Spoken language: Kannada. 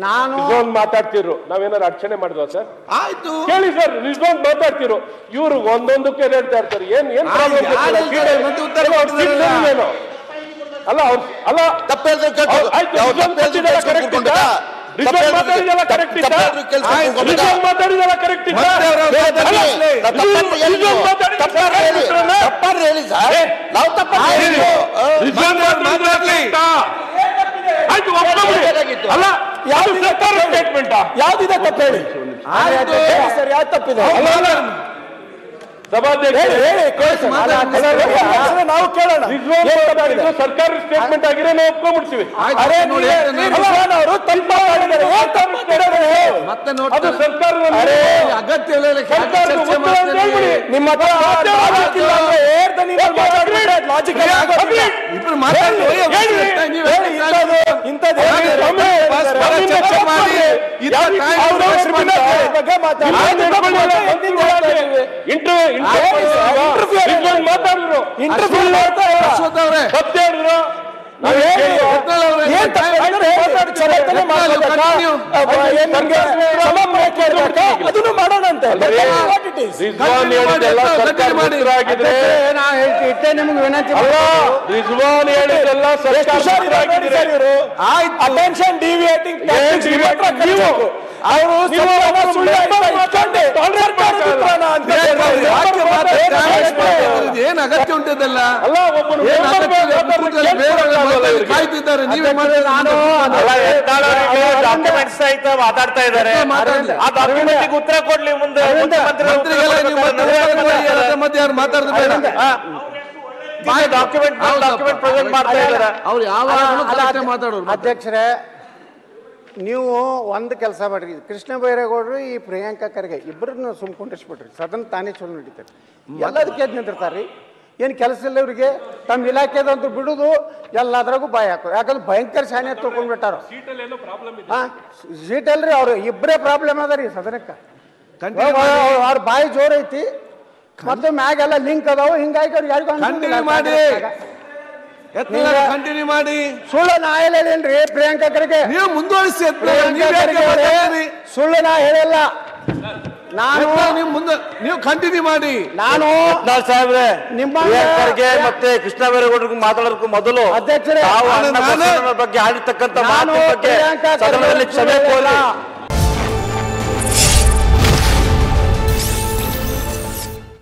ನಾನು ಮಾತಾಡ್ತಿರು ನಾವೇನಾರು ಅರ್ಚನೆ ಮಾಡಿದ್ವಾ ಸರ್? ಆಯ್ತು ಕೇಳಿ ಸರ್, ನಿಜವಾಗ್ ಮಾತಾಡ್ತಿರು. ಇವ್ರು ಒಂದೊಂದಕ್ಕೆ ಹೇಳ್ತಾ ಇರ್ತಾರೆ. ಏನ್ ಅಲ್ಲ ಅಲ್ಲ ಮಾತಾಡಿದೆಲ್ಲ ಕರೆಕ್ಟ್ ಇತ್ತ? ಮಾತಾಡಿದೆಲ್ಲ ಕರೆಕ್ಟ್ ಇತ್ತ? ಅಲ್ಲ ಯಾವ್ದು ಸರ್ಕಾರ ಸ್ಟೇಟ್ಮೆಂಟ್ ಯಾವ್ದಿದೆ ತಪ್ಪು ಹೇಳಿ ಸರ್, ಯಾವ್ದು ತಪ್ಪಿದೆ? ನಾವು ಕೇಳೋಣ. ಸರ್ಕಾರಿ ಸ್ಟೇಟ್ಮೆಂಟ್ ಆಗಿರೋ ನಾವು ಒಪ್ಕೊಂಡ್ಬಿಡ್ತೀವಿ. ಅದು ಸರ್ಕಾರದ ಅಗತ್ಯ ನಿಮ್ಮ ಮಾತಾಡಿದ್ರು ಅದನ್ನು ಮಾಡೋಣ ಅಂತ ನಿಮ್ಗೆ ವಿನಂತಿ. ರಿಜ್ವಾನ್ ಹೇಳಿದೆಲ್ಲ ಅಟೆನ್ಷನ್ ಡಿವಿಯೇಟಿಂಗ್ ಅವರು ಏನ್ ಅಗತ್ಯ ಉಂಟದಲ್ಲ ಕಾಯ್ತಿದ್ದಾರೆ. ನೀವೇ ಡಾಕ್ಯುಮೆಂಟ್ಸ್ ಸಹಿತ ಮಾತಾಡ್ತಾ ಇದ್ದಾರೆ. ಆ ಡಾಕ್ಯುಮೆಂಟ್ ಉತ್ತರ ಕೊಡ್ಲಿ ಮುಂದೆ ಮಧ್ಯೆ ಯಾರು ಮಾತಾಡ್ತಾರೆ. ಡಾಕ್ಯುಮೆಂಟ್ ಪ್ರೆಸೆಂಟ್ ಮಾಡ್ತಾ ಇದ್ದಾರೆ. ಅವ್ರು ಯಾವಾಗ ಮಾತಾಡೋರು. ಅಧ್ಯಕ್ಷರೇ, ನೀವು ಒಂದು ಕೆಲಸ ಮಾಡ್ರಿ, ಕೃಷ್ಣ ಬೈರೇಗೌಡರು ಈ ಪ್ರಿಯಾಂಕಾ ಖರ್ಗೆ ಇಬ್ಬರನ್ನ ಸುಮ್ಕೊಂಡಿಸ್ಬಿಟ್ರಿ, ಸದನ ತಾನೇ ಚಲೋ ನಡೀತಾರೆ. ಎಲ್ಲದಕ್ಕೆ ಎದ್ದು ನಿಂತಿರ್ತಾರ್ರಿ. ಏನು ಕೆಲಸ ಇಲ್ಲ ಇವ್ರಿಗೆ. ತಮ್ಮ ಇಲಾಖೆದಂತೂ ಬಿಡುದು ಎಲ್ಲದ್ರಾಗೂ ಬಾಯಿ ಹಾಕೋದು. ಯಾಕಂದ್ರೆ ಭಯಂಕರ ಶಾನೆ ತೊಗೊಂಡ್ಬಿಟ್ಟಾರ. ಸೀಟ್ ಅಲ್ರಿ, ಅವ್ರು ಇಬ್ಬರೇ ಪ್ರಾಬ್ಲಮ್ ಅದ ರೀ ಸದನಕ್ಕೆ. ಅವ್ರ ಬಾಯಿ ಜೋರ್ ಐತಿ, ಮತ್ತೆ ಮ್ಯಾಗೆಲ್ಲ ಲಿಂಕ್ ಅದಾವು. ಹಿಂಗಾಗಿ ಅವ್ರಿಗೆ ಯಾರಿಗೂ ಕಂಟಿನ್ಯೂ ಮಾಡಿ. ಸುಳ್ಳು ನಾ ಹೇಳೇನ್ರಿ ಪ್ರಿಯಾಂಕಾ ಖರ್ಗೆ, ನೀವು ಮುಂದುವರಿಸಿ. ಸುಳ್ಳು ನಾ ಹೇಳಿಲ್ಲ. ನಾನು ನೀವು ಕಂಟಿನ್ಯೂ ಮಾಡಿ. ನಾನು ಸಾಹೇಬ್ರೆ ನಿಮ್ಮ ಖರ್ಗೆ ಮತ್ತೆ ಕೃಷ್ಣ ಬೈರೇಗೌಡರಿಗೂ ಮಾತಾಡೋದಕ್ಕೂ ಮೊದಲು ಅಧ್ಯಕ್ಷರೇ ಬಗ್ಗೆ ಆಡಿರ್ತಕ್ಕಂಥ ಮಾತು ಬಗ್ಗೆ ಸದನದಲ್ಲಿ ಕ್ಷಮೆ ಕೋರಿ